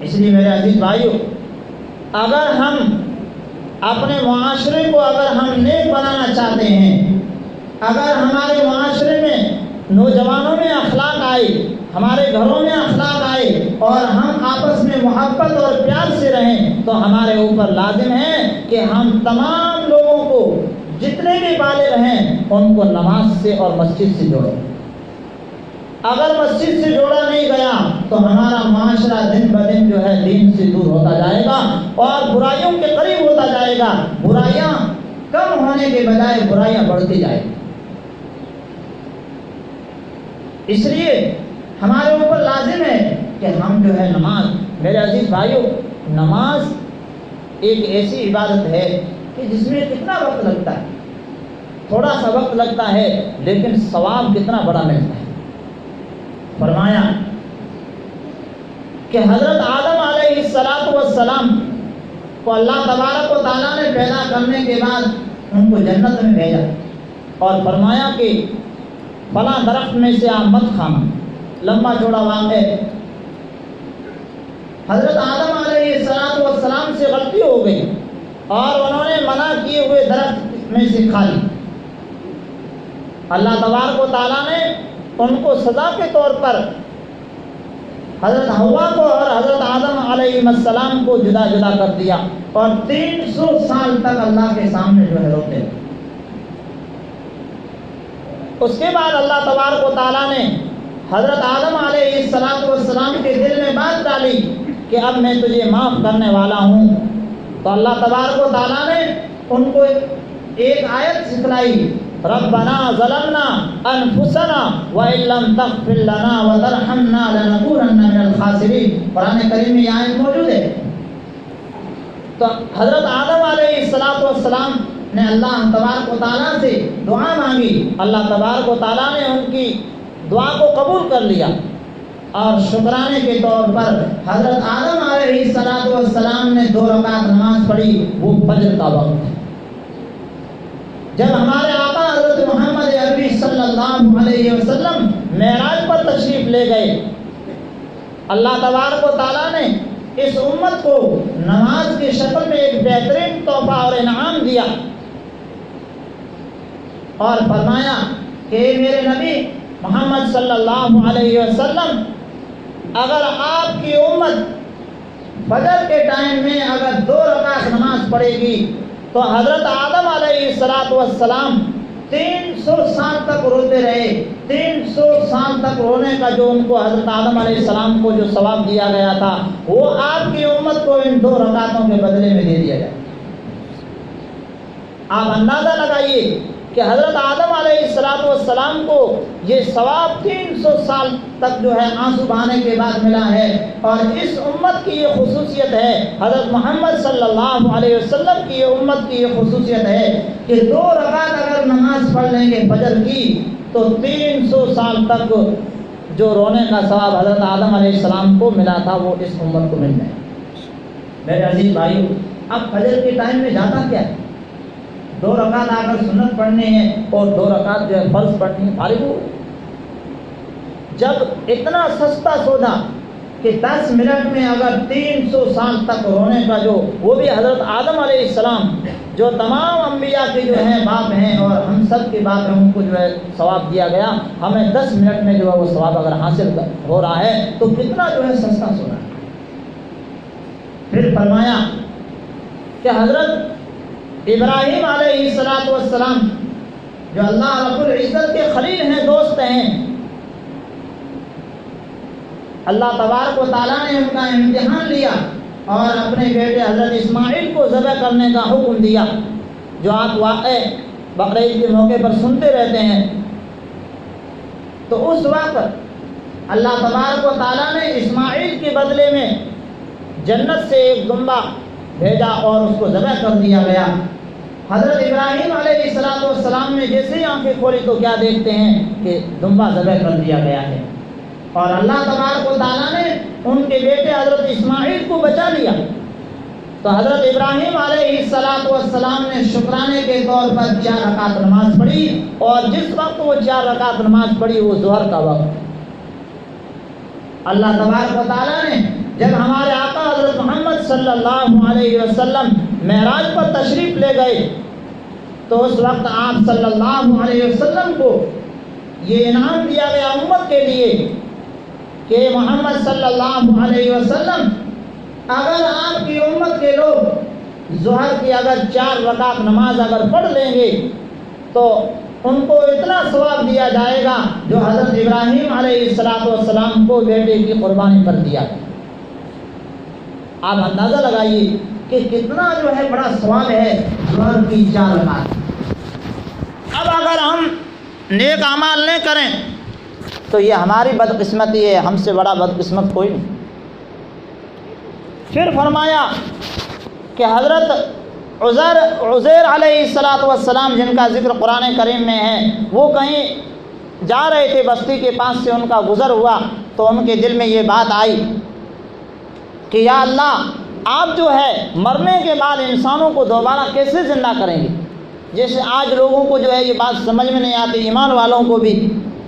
اس لیے میرے عزیز بھائیو، اگر ہم اپنے معاشرے کو اگر ہم نیک بنانا چاہتے ہیں، اگر ہمارے معاشرے میں نوجوانوں میں اخلاق آئے، ہمارے گھروں میں اخلاق آئے اور ہم آپس میں محبت اور پیار سے رہیں، تو ہمارے اوپر لازم ہے کہ ہم تمام لوگوں کو، جتنے بھی بالغ ہیں، ان کو نماز سے اور مسجد سے جوڑیں۔ اگر مسجد سے جوڑا نہیں گیا تو ہمارا معاشرہ دن بدن جو ہے دین سے دور ہوتا جائے گا اور برائیوں کے قریب ہوتا جائے گا۔ برائیاں کم ہونے کے بجائے برائیاں بڑھتی جائیں گی۔ اس لیے ہمارے اوپر لازم ہے کہ ہم جو ہے نماز، میرے عزیز بھائیوں، نماز ایک ایسی عبادت ہے کہ جس میں کتنا وقت لگتا ہے، تھوڑا سا وقت لگتا ہے لیکن ثواب کتنا بڑا ملتا ہے۔ فرمایا کہ حضرت آدم علیہ السلام کو اللہ تبارک و تعالیٰ نے پیدا کرنے کے بعد ان کو جنت میں بھیجا اور فرمایا کہ فلاں درخت میں سے آپ مت کھانا۔ لمبا چوڑا واقعہ، حضرت آدم علیہ السلام سے غلطی ہو گئی اور انہوں نے منع کیے ہوئے درخت میں سے کھا لی۔ اللہ تبارک و تعالیٰ نے ان کو سزا کے طور پر حضرت حوا کو اور حضرت آدم علیہ السلام کو جدا جدا کر دیا اور 300 سال تک اللہ کے سامنے جو ہے روتے رہے۔ اس کے بعد اللہ تبارک و تعالیٰ نے حضرت آدم علیہ السلام کے دل میں بات ڈالی کہ اب میں تجھے معاف کرنے والا ہوں۔ تو اللہ تبارک و تعالیٰ نے ان کو ایک آیت سکھلائی، ربنا ظلمنا انفسنا وان لم تغفر لنا وترحمنا لنكونن من الخاسرین۔ قرآن کریم میں یہ آیت موجود ہے۔ تو حضرت آدم علیہ السلام نے اللہ تبارک و تعالیٰ سے دعا مانگی، اللہ تبارک و تعالیٰ نے ان کی دعا کو قبول کر لیا اور شکرانے کے طور پر حضرت آدم علیہ السلام نے 2 رکعت نماز پڑھی، وہ فجر کا وقت ہے۔ جب ہمارے آقا حضرت محمد عربی صلی اللہ علیہ وسلم معراج پر تشریف لے گئے، اللہ تبارک و تعالیٰ نے اس امت کو نماز کی شکل میں ایک بہترین تحفہ اور انعام دیا اور فرمایا کہ میرے نبی محمد صلی اللہ علیہ وسلم، اگر آپ کی امت فجر کے ٹائم میں اگر 2 رکعت نماز پڑھے گی تو حضرت آدم علیہ السلام 300 سال تک روتے رہے۔ 300 سال تک رونے کا جو ان کو حضرت آدم علیہ السلام کو جو ثواب دیا گیا تھا، وہ آپ کی امت کو ان 2 رکعتوں کے بدلے میں دے دیا جائے۔ آپ اندازہ لگائیے کہ حضرت آدم علیہ السلام کو یہ ثواب 300 سال تک جو ہے آنسو بہانے کے بعد ملا ہے، اور اس امت کی یہ خصوصیت ہے، حضرت محمد صلی اللہ علیہ وسلم کی یہ امت کی یہ خصوصیت ہے کہ 2 رکعت اگر نماز پڑھ لیں گے فجر کی تو 300 سال تک جو رونے کا ثواب حضرت آدم علیہ السلام کو ملا تھا وہ اس امت کو مل جائے۔ میرے عزیز بھائیو، اب فجر کے ٹائم میں جاتا کیا ہے؟ 2 رکعت آ کر سنت پڑھنے ہیں اور 2 رکعت جو ہے فرض پڑھنی ہے، فارغ ہو۔ جب اتنا سستا سودا کہ 10 منٹ میں اگر 300 سال تک رونے کا جو، وہ بھی حضرت آدم علیہ السلام جو تمام انبیاء کے جو ہیں باپ ہیں اور ہم سب کے باپ ہیں، ان کو جو ہے ثواب دیا گیا، ہمیں 10 منٹ میں جو ہے وہ ثواب اگر حاصل ہو رہا ہے تو کتنا جو ہے سستا سودا ہے۔ پھر فرمایا کہ حضرت ابراہیم علیہ السلام جو اللہ رب العزت کے خلیل ہیں، دوست ہیں، اللہ تبارک و تعالیٰ نے ان کا امتحان لیا اور اپنے بیٹے حضرت اسماعیل کو ذبح کرنے کا حکم دیا، جو آپ واقع بقرعید کے موقع پر سنتے رہتے ہیں۔ تو اس وقت اللہ تبارک و تعالیٰ نے اسماعیل کے بدلے میں جنت سے ایک دمبا بھیجا اور اس کو ذبح کر دیا گیا۔ حضرت ابراہیم علیہ السلام نے جیسے ہی آنکھیں کھولی تو کیا دیکھتے ہیں کہ دمبا ذبح کر دیا گیا ہے، اور اللہ تبارک و تعالیٰ نے ان کے بیٹے حضرت اسماعیل کو بچا لیا۔ تو حضرت ابراہیم علیہ السلام نے شکرانے کے طور پر 4 رکعت نماز پڑھی، اور جس وقت وہ 4 رکعت نماز پڑھی وہ ظہر کا وقت۔ اللہ تبارک و تعالیٰ نے جب ہمارے صلی اللہ علیہ وسلم معراج پر تشریف لے گئے تو اس وقت آپ صلی اللہ علیہ وسلم کو یہ انعام دیا گیا امت کے لیے کہ محمد صلی اللہ علیہ وسلم اگر آپ کی امت کے لوگ ظہر کی اگر 4 رکعت نماز اگر پڑھ لیں گے تو ان کو اتنا ثواب دیا جائے گا جو حضرت ابراہیم علیہ السلام کو بیٹے کی قربانی پر دیا گیا۔ آپ اندازہ لگائیے کہ کتنا جو ہے بڑا ثواب ہے ظہر کی 4 رکعت۔ اب اگر ہم نیک اعمال نہیں کریں تو یہ ہماری بدقسمتی ہے، ہم سے بڑا بدقسمت کوئی نہیں۔ پھر فرمایا کہ حضرت عزیر علیہ السلام جن کا ذکر قرآن کریم میں ہے، وہ کہیں جا رہے تھے، بستی کے پاس سے ان کا گزر ہوا تو ان کے دل میں یہ بات آئی کہ یا اللہ، آپ جو ہے مرنے کے بعد انسانوں کو دوبارہ کیسے زندہ کریں گے؟ جیسے آج لوگوں کو جو ہے یہ بات سمجھ میں نہیں آتی، ایمان والوں کو بھی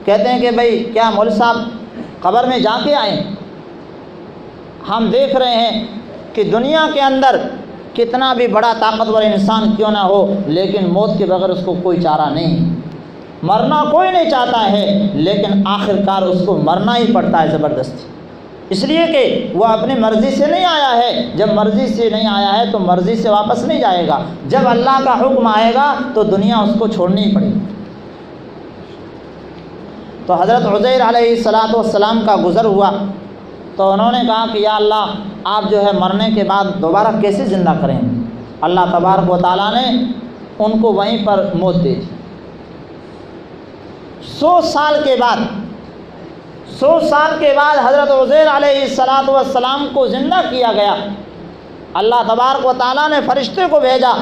کہتے ہیں کہ بھئی کیا مولوی صاحب قبر میں جا کے آئیں؟ ہم دیکھ رہے ہیں کہ دنیا کے اندر کتنا بھی بڑا طاقتور انسان کیوں نہ ہو، لیکن موت کے بغیر اس کو کوئی چارہ نہیں۔ مرنا کوئی نہیں چاہتا ہے، لیکن آخرکار اس کو مرنا ہی پڑتا ہے زبردستی، اس لیے کہ وہ اپنی مرضی سے نہیں آیا ہے۔ جب مرضی سے نہیں آیا ہے تو مرضی سے واپس نہیں جائے گا، جب اللہ کا حکم آئے گا تو دنیا اس کو چھوڑنی ہی پڑے گی۔ تو حضرت عزیر علیہ السلام کا گزر ہوا تو انہوں نے کہا کہ یا اللہ، آپ جو ہے مرنے کے بعد دوبارہ کیسے زندہ کریں؟ اللہ تبارک و تعالیٰ نے ان کو وہیں پر موت دے دی۔ 100 سال کے بعد حضرت عزیر علیہ السلام کو زندہ کیا گیا۔ اللہ تبارک و تعالیٰ نے فرشتے کو بھیجا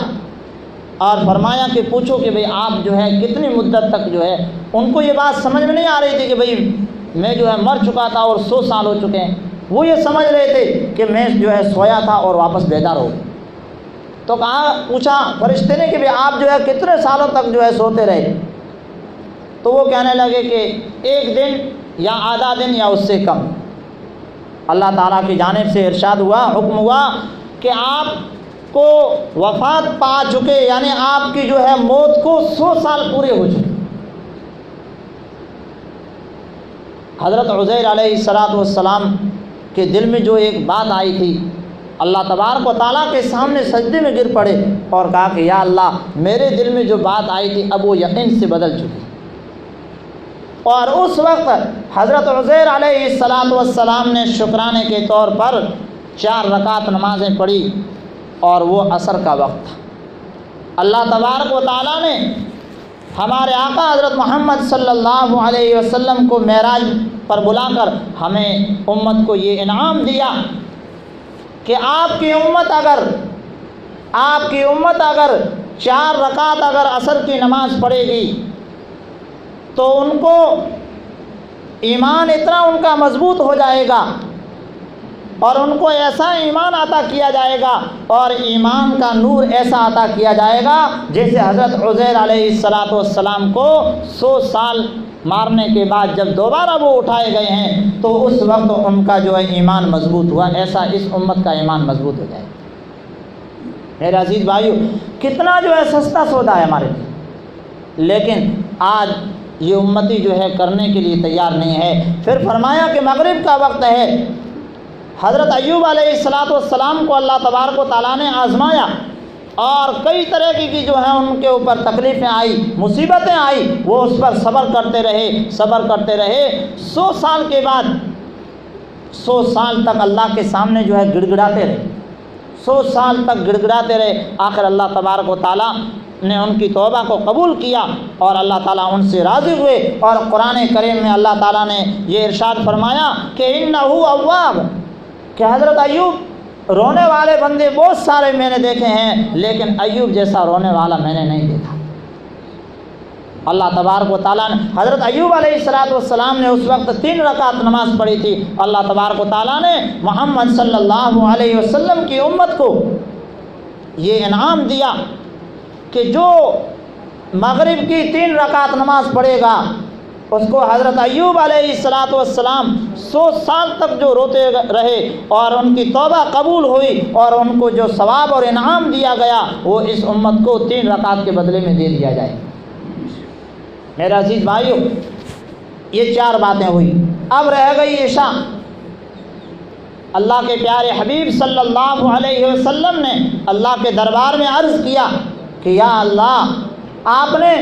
اور فرمایا کہ پوچھو کہ بھئی آپ جو ہے کتنی مدت تک جو ہے، ان کو یہ بات سمجھ میں نہیں آ رہی تھی کہ بھئی میں جو ہے مر چکا تھا اور 100 سال ہو چکے ہیں، وہ یہ سمجھ رہے تھے کہ میں جو ہے سویا تھا اور واپس بیدار ہو گیا۔ تو پوچھا فرشتے نے کہ بھئی آپ جو ہے کتنے سالوں تک جو ہے سوتے رہے؟ تو وہ کہنے لگے کہ 1 دن یا آدھا دن یا اس سے کم۔ اللہ تعالیٰ کی جانب سے ارشاد ہوا، حکم ہوا کہ آپ کو وفات پا چکے، یعنی آپ کی جو ہے موت کو 100 سال پورے ہو چکے۔ حضرت عزیر علیہ السلام کے دل میں جو ایک بات آئی تھی، اللہ تبارک و تعالیٰ کے سامنے سجدے میں گر پڑے اور کہا کہ یا اللہ، میرے دل میں جو بات آئی تھی اب وہ یقین سے بدل چکی۔ اور اس وقت حضرت عزیر علیہ السلام نے شکرانے کے طور پر 4 رکعت نمازیں پڑھی اور وہ عصر کا وقت تھا۔ اللہ تبارک و تعالیٰ نے ہمارے آقا حضرت محمد صلی اللہ علیہ وسلم کو معراج پر بلا کر ہمیں امت کو یہ انعام دیا کہ آپ کی امت اگر 4 رکعت اگر عصر کی نماز پڑھے گی تو ان کو ایمان اتنا ان کا مضبوط ہو جائے گا اور ان کو ایسا ایمان عطا کیا جائے گا اور ایمان کا نور ایسا عطا کیا جائے گا جیسے حضرت عزیر علیہ السلام کو 100 سال مارنے کے بعد جب دوبارہ وہ اٹھائے گئے ہیں تو اس وقت ان کا جو ہے ایمان مضبوط ہوا، ایسا اس امت کا ایمان مضبوط ہو جائے۔ میرے عزیز بھائیو، کتنا جو ہے سستا سودا ہے ہمارے لیے، لیکن آج یہ امتی جو ہے کرنے کے لیے تیار نہیں ہے۔ پھر فرمایا کہ مغرب کا وقت ہے۔ حضرت ایوب علیہ السلام کو اللہ تبارک و تعالیٰ نے آزمایا اور کئی طرح کی جو ہے ان کے اوپر تکلیفیں آئی، مصیبتیں آئی، وہ اس پر صبر کرتے رہے۔ 100 سال کے بعد 100 سال تک اللہ کے سامنے جو ہے گڑگڑاتے رہے، 100 سال تک گڑگڑاتے رہے۔ آخر اللہ تبارک و تعالیٰ نے ان کی توبہ کو قبول کیا اور اللہ تعالیٰ ان سے راضی ہوئے، اور قرآن کریم میں اللہ تعالیٰ نے یہ ارشاد فرمایا کہ انہ اواب، کہ حضرت ایوب رونے والے بندے بہت سارے میں نے دیکھے ہیں، لیکن ایوب جیسا رونے والا میں نے نہیں دیکھا۔ اللہ تبارک و تعالیٰ نے حضرت ایوب علیہ السلام نے اس وقت 3 رکعت نماز پڑھی تھی۔ اللہ تبارک و تعالیٰ نے محمد صلی اللہ علیہ وسلم کی امت کو یہ انعام دیا کہ جو مغرب کی 3 رکعت نماز پڑھے گا اس کو حضرت ایوب علیہ السلام 100 سال تک جو روتے رہے اور ان کی توبہ قبول ہوئی اور ان کو جو ثواب اور انعام دیا گیا وہ اس امت کو 3 رکعت کے بدلے میں دے دیا جائے۔ میرے عزیز بھائیو، یہ 4 باتیں ہوئی۔ اب رہ گئی عشاء۔ اللہ کے پیارے حبیب صلی اللہ علیہ وسلم نے اللہ کے دربار میں عرض کیا کہ یا اللہ، آپ نے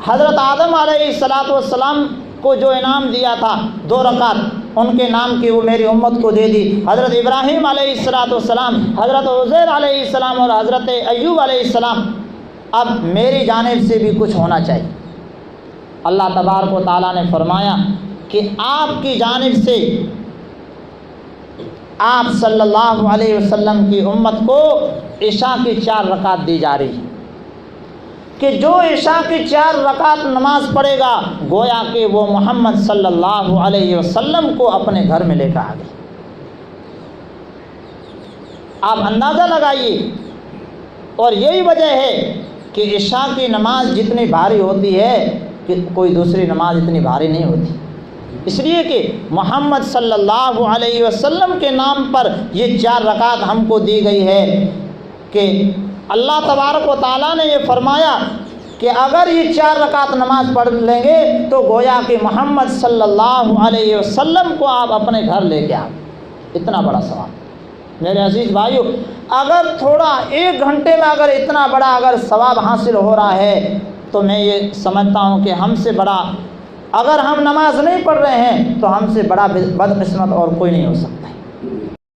حضرت آدم علیہ السلام کو جو انعام دیا تھا 2 رکعت ان کے نام کی، وہ میری امت کو دے دی۔ حضرت ابراہیم علیہ السلام، حضرت عزیر علیہ السلام اور حضرت ایوب علیہ السلام، اب میری جانب سے بھی کچھ ہونا چاہیے۔ اللہ تبارک و تعالیٰ نے فرمایا کہ آپ کی جانب سے آپ صلی اللہ علیہ وسلم کی امت کو عشاء کی 4 رکعت دی جا رہی ہے کہ جو عشاء کی 4 رکعت نماز پڑھے گا گویا کہ وہ محمد صلی اللہ علیہ وسلم کو اپنے گھر میں لے کر آ گئے۔ آپ اندازہ لگائیے، اور یہی وجہ ہے کہ عشاء کی نماز جتنی بھاری ہوتی ہے کہ کوئی دوسری نماز اتنی بھاری نہیں ہوتی، اس لیے کہ محمد صلی اللہ علیہ وسلم کے نام پر یہ 4 رکعت ہم کو دی گئی ہے کہ اللہ تبارک و تعالیٰ نے یہ فرمایا کہ اگر یہ 4 رکعت نماز پڑھ لیں گے تو گویا کہ محمد صلی اللہ علیہ وسلم کو آپ اپنے گھر لے کے آئیں۔ اتنا بڑا ثواب۔ میرے عزیز بھائیو، اگر تھوڑا 1 گھنٹے میں اگر اتنا بڑا اگر ثواب حاصل ہو رہا ہے تو میں یہ سمجھتا ہوں کہ ہم سے بڑا، اگر ہم نماز نہیں پڑھ رہے ہیں تو ہم سے بڑا بدقسمت اور کوئی نہیں ہو سکتا۔